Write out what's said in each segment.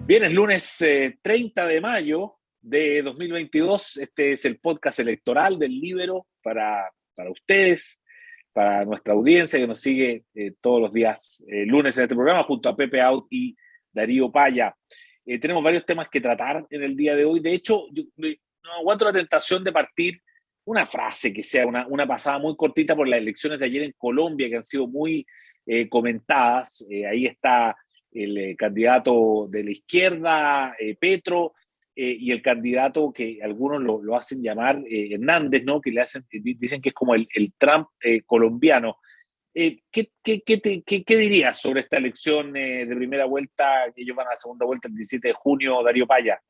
Bien, es lunes 30 de mayo de 2022. Este es el podcast electoral del Líbero para ustedes, para nuestra audiencia que nos sigue todos los días lunes en este programa, junto a Pepe Out y Darío Paya. Tenemos varios temas que tratar en el día de hoy. De hecho, yo no aguanto la tentación de partir una frase que sea una pasada muy cortita por las elecciones de ayer en Colombia, que han sido muy comentadas. Ahí está el candidato de la izquierda, Petro, y el candidato que algunos lo hacen llamar Hernández, ¿no? Que dicen que es como el Trump colombiano. ¿Qué dirías sobre esta elección de primera vuelta, que ellos van a la segunda vuelta el 17 de junio, Darío Paya?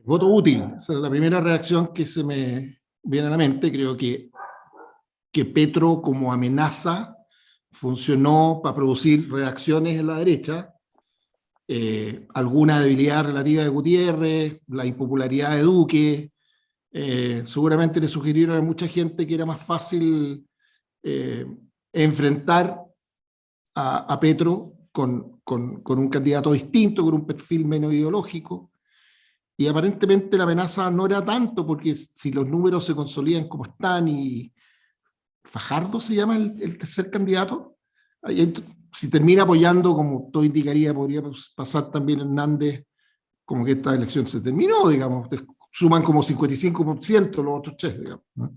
Voto útil, esa es la primera reacción que se me viene a la mente. Creo que Petro como amenaza funcionó para producir reacciones en la derecha, alguna debilidad relativa de Gutiérrez, la impopularidad de Duque, seguramente le sugirieron a mucha gente que era más fácil enfrentar a Petro con un candidato distinto, con un perfil menos ideológico. Y aparentemente la amenaza no era tanto, porque si los números se consolidan como están y Fajardo se llama el tercer candidato, si termina apoyando, como todo indicaría, podría pasar también Hernández, como que esta elección se terminó, digamos, suman como 55% los otros tres, digamos, ¿no?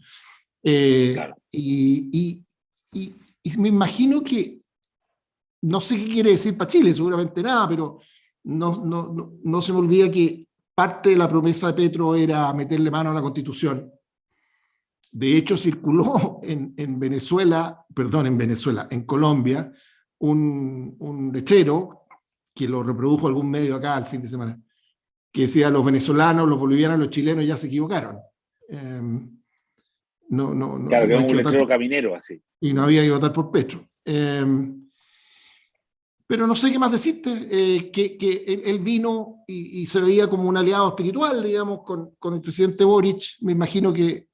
Claro. Y me imagino que, no sé qué quiere decir para Chile, seguramente nada, pero no se me olvida que parte de la promesa de Petro era meterle mano a la Constitución. De hecho, circuló en Colombia, un lechero que lo reprodujo algún medio acá el fin de semana, que decía: los venezolanos, los bolivianos, los chilenos ya se equivocaron. Claro, que No es hay que un votar letrero caminero, así. y no había que votar por Petro. Pero no sé qué más decirte, que él vino y se veía como un aliado espiritual, digamos, con el presidente Boric. Me imagino que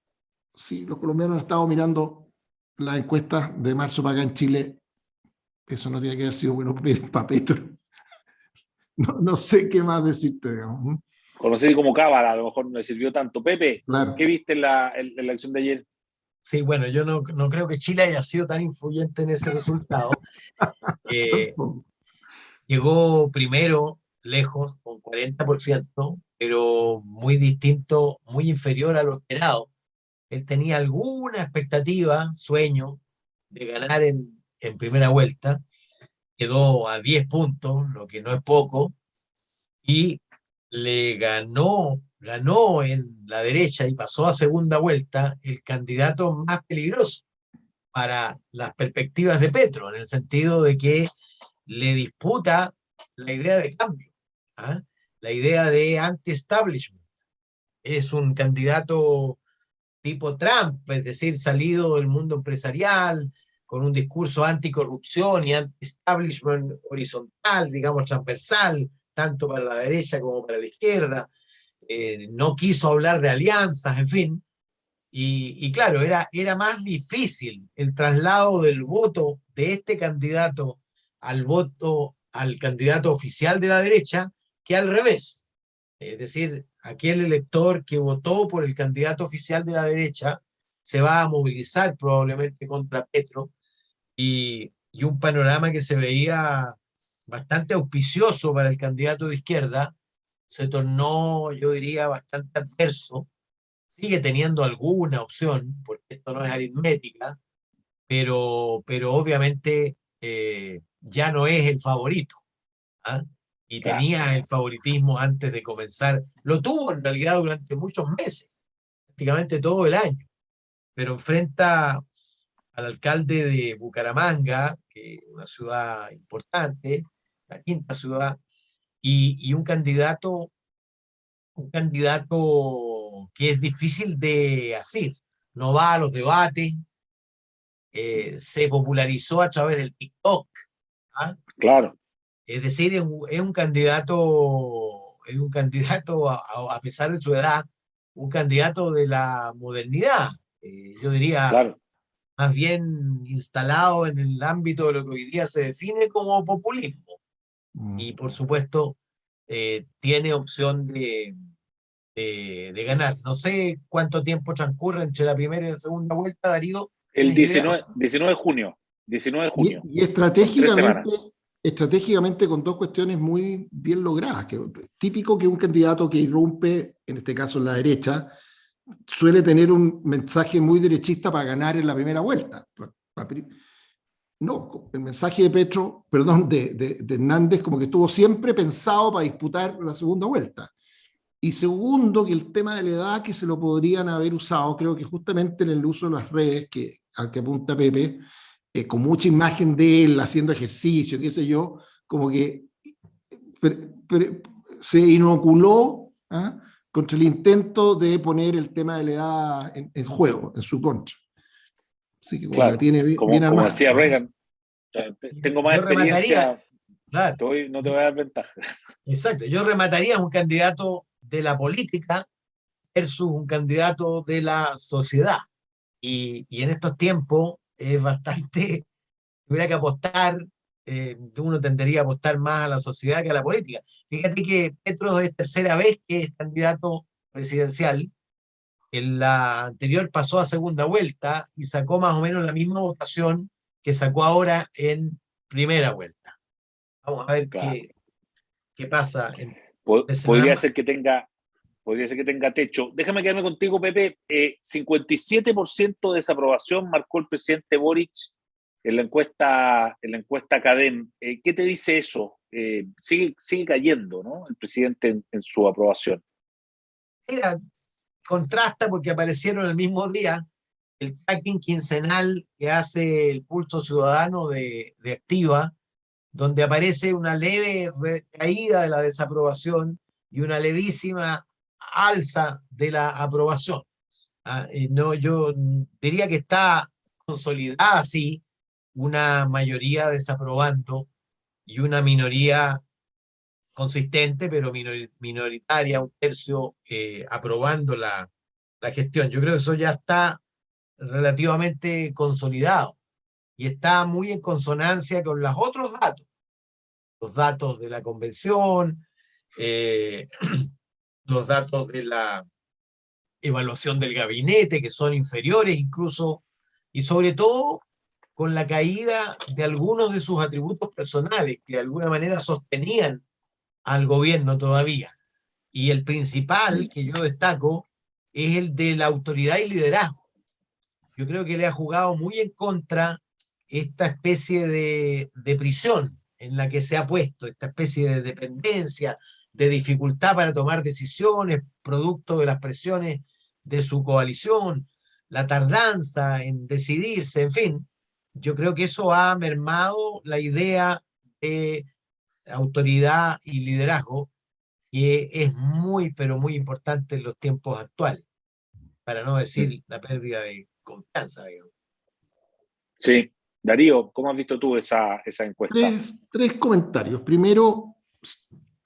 si los colombianos han estado mirando las encuestas de marzo para acá en Chile, eso no tiene que haber sido bueno para Petro. No sé qué más decirte, digamos. Conocido como cábala, a lo mejor no le sirvió tanto. Pepe, Claro. ¿qué viste en la elección de ayer? Sí, bueno, yo no creo que Chile haya sido tan influyente en ese resultado. Llegó primero, lejos, con 40%, pero muy distinto, muy inferior a lo esperado. Él tenía alguna expectativa, sueño, de ganar en primera vuelta. Quedó a 10 puntos, lo que no es poco, y le ganó en la derecha y pasó a segunda vuelta el candidato más peligroso para las perspectivas de Petro, en el sentido de que le disputa la idea de cambio, ¿ah? La idea de anti-establishment. Es un candidato tipo Trump, es decir, salido del mundo empresarial, con un discurso anticorrupción y anti-establishment horizontal, digamos, transversal, tanto para la derecha como para la izquierda. No quiso hablar de alianzas, en fin. Y claro, era más difícil el traslado del voto de este candidato al candidato oficial de la derecha que al revés. Es decir, aquel elector que votó por el candidato oficial de la derecha se va a movilizar probablemente contra Petro, y un panorama que se veía bastante auspicioso para el candidato de izquierda se tornó, yo diría, bastante adverso. Sigue teniendo alguna opción, porque esto no es aritmética, pero obviamente ya no es el favorito, ¿ah? Y Claro. tenía el favoritismo antes de comenzar. Lo tuvo en realidad durante muchos meses, prácticamente todo el año, pero enfrenta al alcalde de Bucaramanga, que es una ciudad importante, la quinta ciudad, y un candidato que es difícil de asir. No va a los debates, se popularizó a través del TikTok, ¿ah? Claro. Es decir, es un candidato, a pesar de su edad, un candidato de la modernidad, yo diría, Claro. más bien instalado en el ámbito de lo que hoy día se define como populismo, y por supuesto tiene opción de ganar. No sé cuánto tiempo transcurre entre la primera y la segunda vuelta, Darío. El ¿Tienes idea? 19 de junio. 19 de junio. Y Son 3 semanas. estratégicamente con dos cuestiones muy bien logradas. Típico que un candidato que irrumpe, en este caso en la derecha, suele tener un mensaje muy derechista para ganar en la primera vuelta. No, el mensaje de Petro, perdón, de Hernández, como que estuvo siempre pensado para disputar la segunda vuelta. Y segundo, que el tema de la edad que se lo podrían haber usado, creo que justamente en el uso de las redes, al que apunta Pepe, con mucha imagen de él haciendo ejercicio, qué sé yo, como que se inoculó, ¿ah?, contra el intento de poner el tema de la edad en juego, en su contra. Así que como la Claro, tiene bien como armada, decía ¿no? Reagan, tengo más Yo remataría, experiencia, claro, no te voy a dar ventaja. exacto, yo remataría un candidato de la política versus un candidato de la sociedad. Y en estos tiempos es bastante, hubiera que apostar, uno tendería a apostar más a la sociedad que a la política. Fíjate que Petro es tercera vez que es candidato presidencial. En la anterior pasó a segunda vuelta y sacó más o menos la misma votación que sacó ahora en primera vuelta. Vamos a ver Claro. qué pasa en Podría semanas más. ser que tenga techo. Déjame quedarme contigo, Pepe. 57% de desaprobación marcó el presidente Boric en la encuesta Cadem. ¿Qué te dice eso? Sigue cayendo, ¿no?, el presidente en su aprobación. Mira, contrasta porque aparecieron el mismo día el tracking quincenal que hace el Pulso Ciudadano de Activa, donde aparece una leve caída de la desaprobación y una levísima alza de la aprobación. No, yo diría que está consolidada así, una mayoría desaprobando y una minoría consistente, pero minoritaria, un tercio aprobando la gestión. Yo creo que eso ya está relativamente consolidado y está muy en consonancia con los otros datos, los datos de la convención, eh, los datos de la evaluación del gabinete, que son inferiores incluso, y sobre todo con la caída de algunos de sus atributos personales, que de alguna manera sostenían al gobierno todavía. Y el principal que yo destaco es el de la autoridad y liderazgo. Yo creo que le ha jugado muy en contra esta especie de prisión en la que se ha puesto, esta especie de dependencia, de dificultad para tomar decisiones, producto de las presiones de su coalición, la tardanza en decidirse, en fin. Yo creo que eso ha mermado la idea de autoridad y liderazgo, que es muy, pero muy importante en los tiempos actuales, para no decir la pérdida de confianza, digamos. Sí. Darío, ¿cómo has visto tú esa encuesta? Tres comentarios. Primero,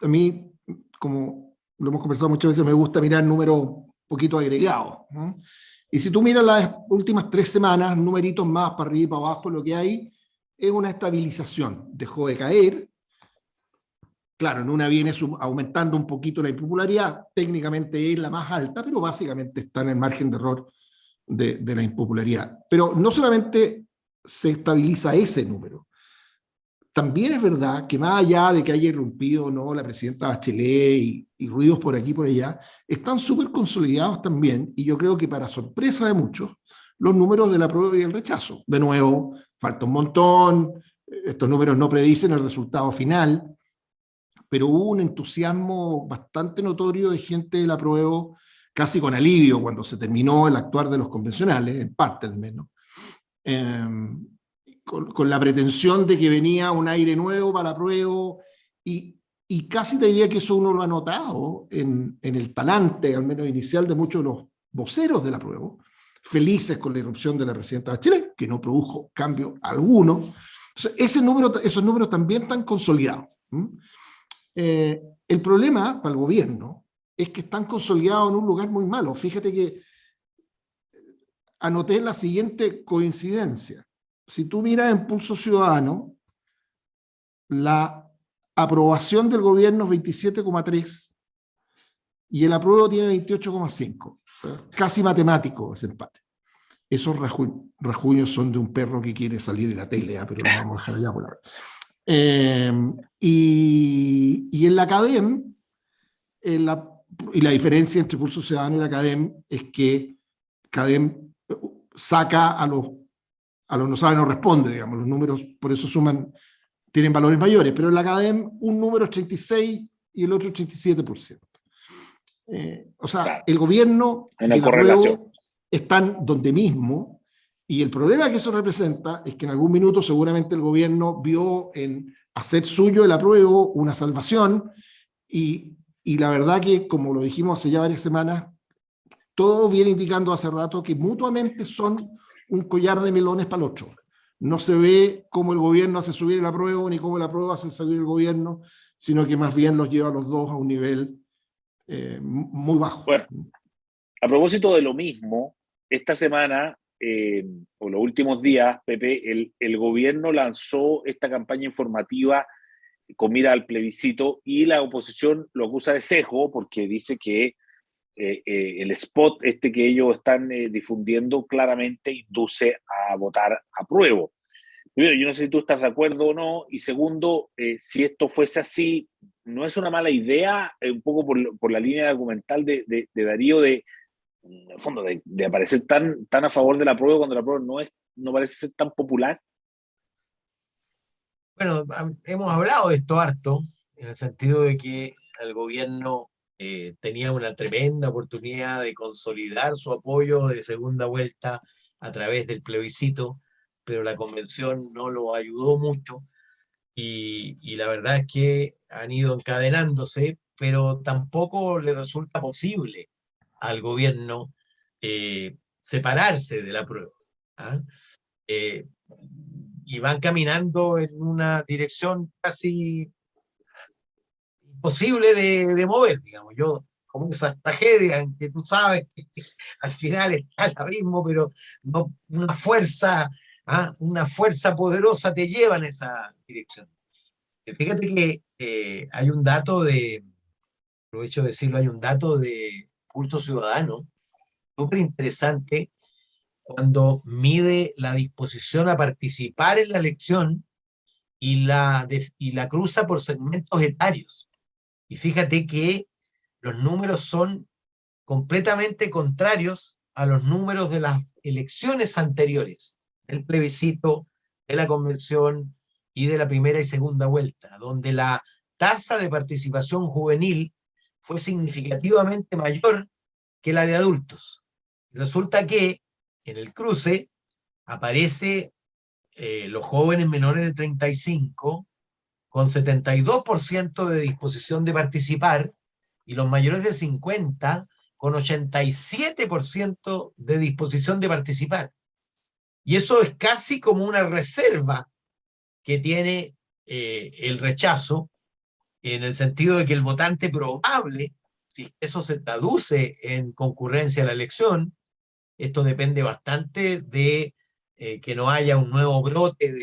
a mí, como lo hemos conversado muchas veces, me gusta mirar números un poquito agregados, ¿no? Y si tú miras las últimas 3 semanas, numeritos más para arriba y para abajo, lo que hay es una estabilización. Dejó de caer. Claro, en una viene aumentando un poquito la impopularidad, técnicamente es la más alta, pero básicamente está en el margen de error de la impopularidad. Pero no solamente se estabiliza ese número, también es verdad que más allá de que haya irrumpido, ¿no?, la presidenta Bachelet y ruidos por aquí y por allá, están súper consolidados también, y yo creo que para sorpresa de muchos, los números de la prueba y el rechazo. De nuevo, falta un montón, estos números no predicen el resultado final, pero hubo un entusiasmo bastante notorio de gente de la prueba, casi con alivio cuando se terminó el actuar de los convencionales, en parte al menos. Con la pretensión de que venía un aire nuevo para la prueba, y casi te diría que eso uno lo ha notado en el talante, al menos inicial, de muchos de los voceros de la prueba, felices con la irrupción de la presidenta Bachelet, que no produjo cambio alguno. Entonces, esos números también están consolidados. El problema para el gobierno es que están consolidados en un lugar muy malo. Fíjate que anoté la siguiente coincidencia. Si tú miras en Pulso Ciudadano, la aprobación del gobierno es 27,3 y el apruebo tiene 28,5. O sea, casi matemático ese empate. Esos rasguños son de un perro que quiere salir en la tele, pero lo vamos a dejar allá por ahora. Y en la CADEM, y la diferencia entre Pulso Ciudadano y la CADEM es que CADEM saca a los no sabe, no responde, digamos, los números por eso tienen valores mayores, pero en la CADEM un número es 36 y el otro 87%. O sea, Claro, el gobierno y el correlación. apruebo están donde mismo, y el problema que eso representa es que en algún minuto seguramente el gobierno vio en hacer suyo el apruebo una salvación, y la verdad que, como lo dijimos hace ya varias semanas, todo viene indicando hace rato que mutuamente son un collar de melones para el otro. No se ve cómo el gobierno hace subir el apruebo, ni cómo el apruebo hace subir el gobierno, sino que más bien los lleva a los dos a un nivel muy bajo. Bueno, a propósito de lo mismo, esta semana, o los últimos días, Pepe, el gobierno lanzó esta campaña informativa con mira al plebiscito y la oposición lo acusa de sesgo porque dice que el spot que ellos están difundiendo claramente induce a votar apruebo. Primero, yo no sé si tú estás de acuerdo o no, y segundo, si esto fuese así, ¿no es una mala idea, un poco por la línea argumental de Darío, en el fondo, de aparecer tan a favor del apruebo cuando el apruebo no parece ser tan popular? Bueno, hemos hablado de esto harto, en el sentido de que el gobierno tenía una tremenda oportunidad de consolidar su apoyo de segunda vuelta a través del plebiscito, pero la convención no lo ayudó mucho y la verdad es que han ido encadenándose, pero tampoco le resulta posible al gobierno separarse de la prueba. ¿Ah? Y van caminando en una dirección casi imposible de mover, digamos. Yo, como esas tragedias en que tú sabes que al final está el abismo, pero no, una fuerza poderosa te lleva en esa dirección. Fíjate que hay un dato aprovecho de decirlo, hay un dato de Pulso Ciudadano súper interesante cuando mide la disposición a participar en la elección y la cruza por segmentos etarios. Y fíjate que los números son completamente contrarios a los números de las elecciones anteriores, del plebiscito, de la convención y de la primera y segunda vuelta, donde la tasa de participación juvenil fue significativamente mayor que la de adultos. Resulta que en el cruce aparece los jóvenes menores de 35 con 72% de disposición de participar y los mayores de 50 con 87% de disposición de participar. Y eso es casi como una reserva que tiene el rechazo, en el sentido de que el votante probable, si eso se traduce en concurrencia a la elección, esto depende bastante de que no haya un nuevo brote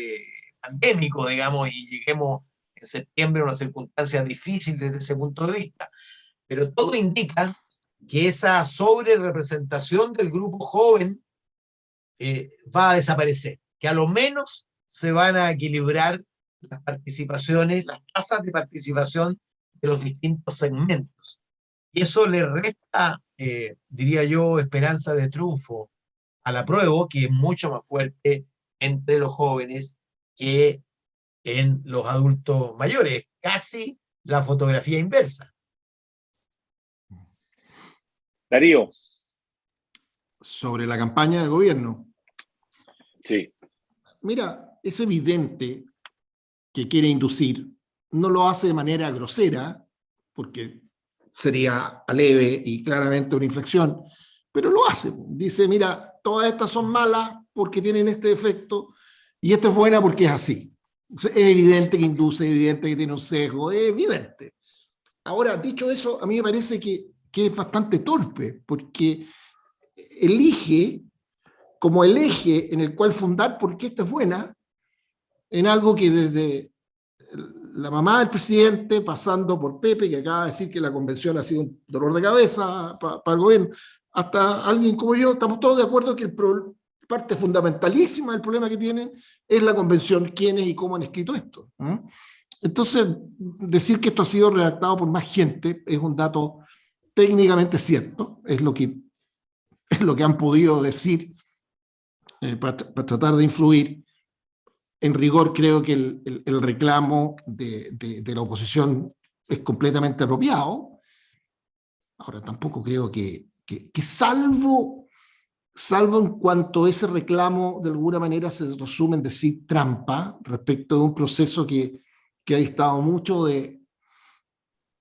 pandémico, digamos, y lleguemos en septiembre a una circunstancia difícil desde ese punto de vista. Pero todo indica que esa sobrerepresentación del grupo joven va a desaparecer, que a lo menos se van a equilibrar las participaciones, las tasas de participación de los distintos segmentos. Y eso le resta, diría yo, esperanza de triunfo al apruebo, que es mucho más fuerte entre los jóvenes que en los adultos mayores, casi la fotografía inversa. Darío. Sobre la campaña del gobierno. Sí. Mira, es evidente que quiere inducir, no lo hace de manera grosera, porque sería leve y claramente una infracción, pero lo hace. Dice, mira, todas estas son malas porque tienen este efecto y esta es buena porque es así. Es evidente que induce, es evidente que tiene un sesgo, es evidente. Ahora, dicho eso, a mí me parece que es bastante torpe, porque elige como el eje en el cual fundar por qué esta es buena, en algo que desde la mamá del presidente, pasando por Pepe, que acaba de decir que la convención ha sido un dolor de cabeza para el gobierno, hasta alguien como yo, estamos todos de acuerdo que parte fundamentalísima del problema que tienen es la convención, quiénes y cómo han escrito esto. Entonces, decir que esto ha sido redactado por más gente es un dato técnicamente cierto, es lo que han podido decir para tratar de influir. En rigor, creo que el reclamo de la oposición es completamente apropiado. Ahora, tampoco creo que salvo en cuanto ese reclamo de alguna manera se resume en decir trampa respecto de un proceso que ha distado mucho de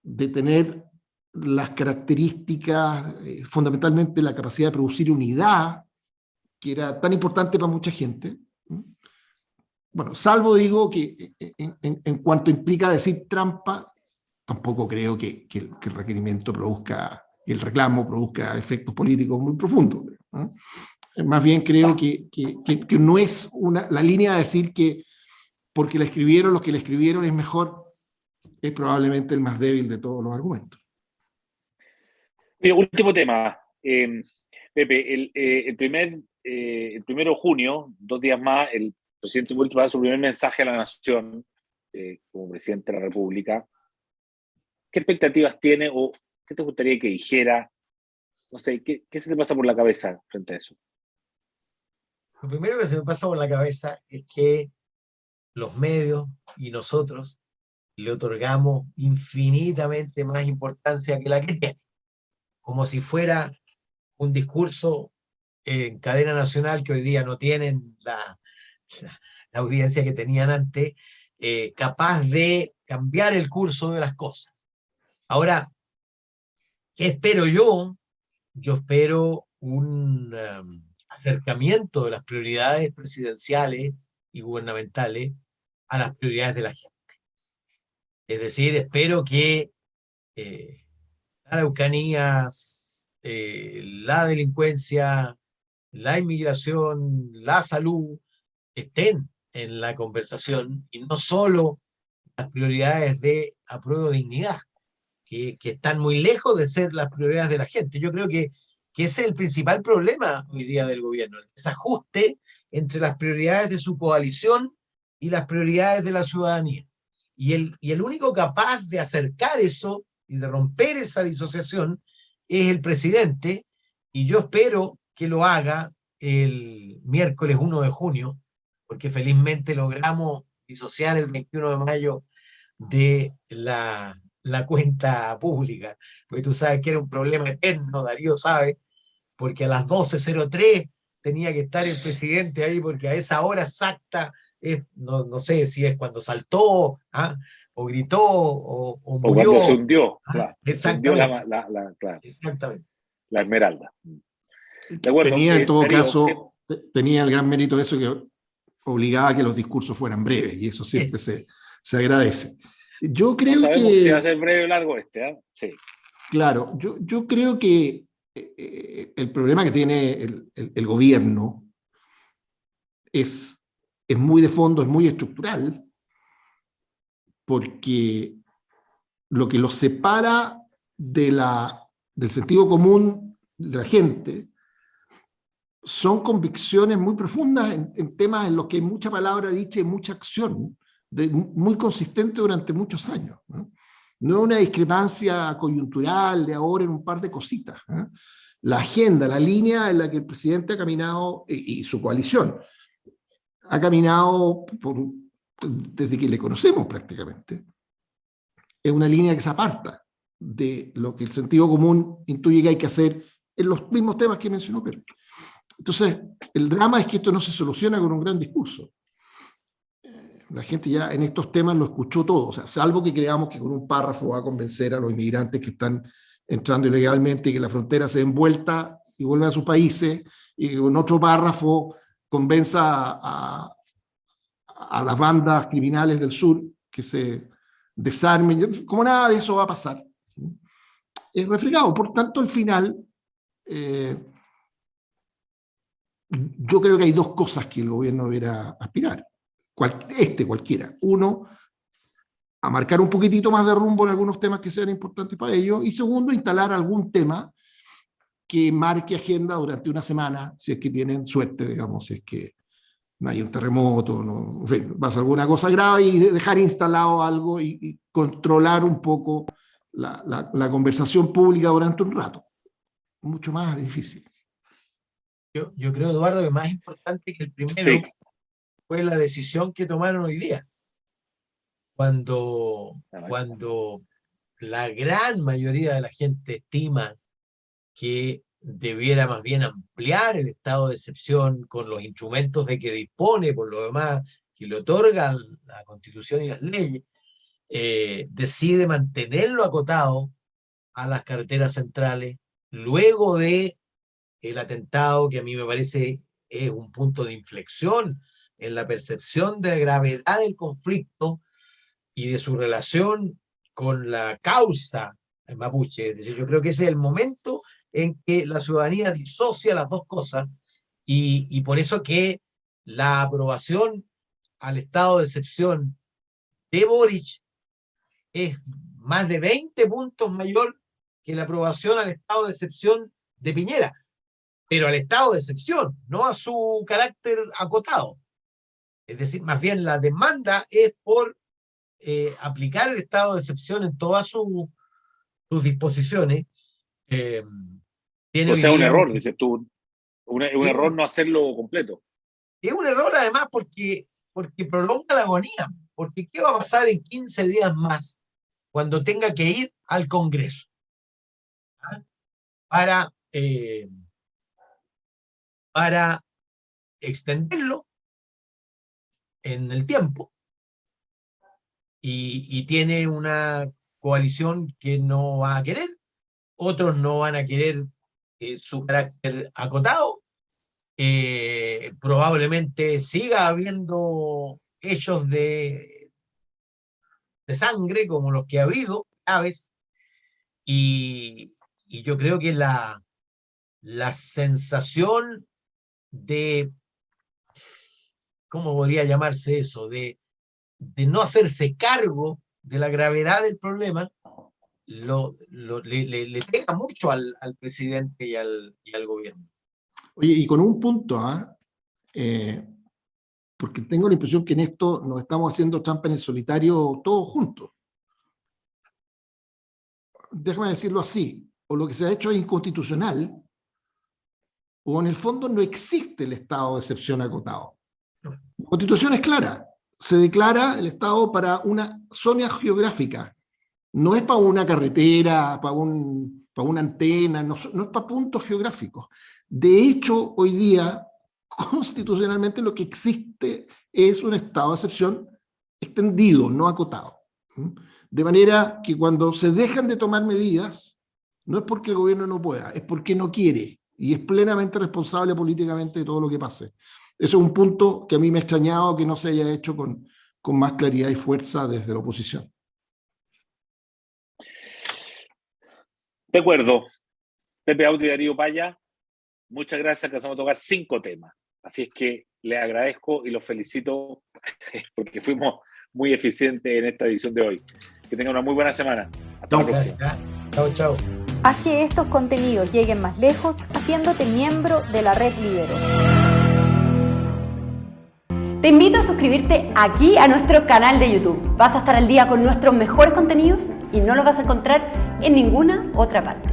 tener las características, fundamentalmente la capacidad de producir unidad, que era tan importante para mucha gente. Bueno, salvo digo que en cuanto implica decir trampa, tampoco creo que el requerimiento produzca, el reclamo produzca efectos políticos muy profundos. Más bien creo que no es la línea de decir que porque la escribieron, los que la escribieron es mejor, es probablemente el más débil de todos los argumentos. Último tema. Pepe, el 1 de junio, 2 días más, el presidente Boric va a dar su primer mensaje a la nación como presidente de la República. ¿Qué expectativas tiene o qué te gustaría que dijera? No sé, ¿qué se te pasa por la cabeza frente a eso? Lo primero que se me pasa por la cabeza es que los medios y nosotros le otorgamos infinitamente más importancia que la que tiene, como si fuera un discurso en cadena nacional que hoy día no tienen la audiencia que tenían antes, capaz de cambiar el curso de las cosas. Ahora, ¿qué espero yo? Yo espero un acercamiento de las prioridades presidenciales y gubernamentales a las prioridades de la gente. Es decir, espero que la Araucanía, la delincuencia, la inmigración, la salud, estén en la conversación y no solo las prioridades de apruebo dignidad, que están muy lejos de ser las prioridades de la gente. Yo creo que ese es el principal problema hoy día del gobierno, el desajuste entre las prioridades de su coalición y las prioridades de la ciudadanía. Y el único capaz de acercar eso y de romper esa disociación es el presidente, y yo espero que lo haga el miércoles 1 de junio, porque felizmente logramos disociar el 21 de mayo de la cuenta pública, porque tú sabes que era un problema eterno, Darío sabe, porque a las 12:03 tenía que estar el presidente ahí, porque a esa hora exacta, no sé si es cuando saltó, o gritó, o murió. O cuando se hundió, claro. Exactamente. Se hundió claro, exactamente. La Esmeralda. De acuerdo, tenía en todo Darío, caso, tenía el gran mérito de eso, que obligaba a que los discursos fueran breves, y eso siempre se agradece. Yo creo no sabemos que... si va a ser breve o largo Sí. Claro, yo creo que el problema que tiene el gobierno es muy de fondo, es muy estructural, porque lo que los separa del sentido común de la gente son convicciones muy profundas en temas en los que hay mucha palabra dicha y mucha acción, muy consistente durante muchos años, ¿no? No es una discrepancia coyuntural de ahora en un par de cositas, ¿eh? La agenda, la línea en la que el presidente ha caminado, y su coalición, ha caminado desde que le conocemos prácticamente, es una línea que se aparta de lo que el sentido común intuye que hay que hacer en los mismos temas que mencionó Pedro. Entonces, el drama es que esto no se soluciona con un gran discurso. La gente ya en estos temas lo escuchó todo, o sea, salvo que creamos que con un párrafo va a convencer a los inmigrantes que están entrando ilegalmente y que la frontera se den vuelta y vuelvan a sus países, y con otro párrafo convenza a las bandas criminales del sur que se desarmen, como nada de eso va a pasar. Es refregado, por tanto, al final, yo creo que hay dos cosas que el gobierno deberá aspirar. Cualquiera. Uno, a marcar un poquitito más de rumbo en algunos temas que sean importantes para ellos, y segundo, instalar algún tema que marque agenda durante una semana, si es que tienen suerte, digamos, si es que no hay un terremoto, no, en fin, pasa alguna cosa grave, y dejar instalado algo y controlar un poco la conversación pública durante un rato. Mucho más difícil. Yo creo, Eduardo, que más importante que el primero Sí. fue la decisión que tomaron hoy día. Cuando la gran mayoría de la gente estima que debiera más bien ampliar el estado de excepción con los instrumentos de que dispone, por lo demás, que le otorgan la Constitución y las leyes, decide mantenerlo acotado a las carreteras centrales, luego de el atentado, que a mí me parece es un punto de inflexión en la percepción de la gravedad del conflicto y de su relación con la causa mapuche. Es decir, yo creo que ese es el momento en que la ciudadanía disocia las dos cosas, y por eso que la aprobación al estado de excepción de Boric es más de 20 puntos mayor que la aprobación al estado de excepción de Piñera, pero al estado de excepción, no a su carácter acotado. Es decir, más bien la demanda es por aplicar el estado de excepción en todas sus disposiciones. O sea, un error, dices tú. Un error no hacerlo completo. Es un error además porque prolonga la agonía. Porque ¿qué va a pasar en 15 días más cuando tenga que ir al Congreso? Para extenderlo en el tiempo, y tiene una coalición que no va a querer, otros no van a querer su carácter acotado, probablemente siga habiendo hechos de sangre como los que ha habido, graves, y yo creo que la sensación de, ¿cómo podría llamarse eso? De no hacerse cargo de la gravedad del problema, le pega mucho al presidente y al gobierno. Oye, y con un punto, porque tengo la impresión que en esto nos estamos haciendo trampa en el solitario todos juntos. Déjame decirlo así, o lo que se ha hecho es inconstitucional, o en el fondo no existe el estado de excepción acotado. La Constitución es clara, se declara el estado para una zona geográfica, no es para una carretera, para una antena, no es para puntos geográficos. De hecho, hoy día, constitucionalmente lo que existe es un estado de excepción extendido, no acotado. De manera que cuando se dejan de tomar medidas, no es porque el gobierno no pueda, es porque no quiere, y es plenamente responsable políticamente de todo lo que pase. Eso es un punto que a mí me ha extrañado que no se haya hecho con más claridad y fuerza desde la oposición. De acuerdo. Pepe Audi y Darío Paya, muchas gracias. Alcanzamos a tocar 5 temas. Así es que les agradezco y los felicito porque fuimos muy eficientes en esta edición de hoy. Que tengan una muy buena semana. Hasta la próxima. Chao, chao. Haz que estos contenidos lleguen más lejos haciéndote miembro de la Red Libero. Te invito a suscribirte aquí a nuestro canal de YouTube. Vas a estar al día con nuestros mejores contenidos y no los vas a encontrar en ninguna otra parte.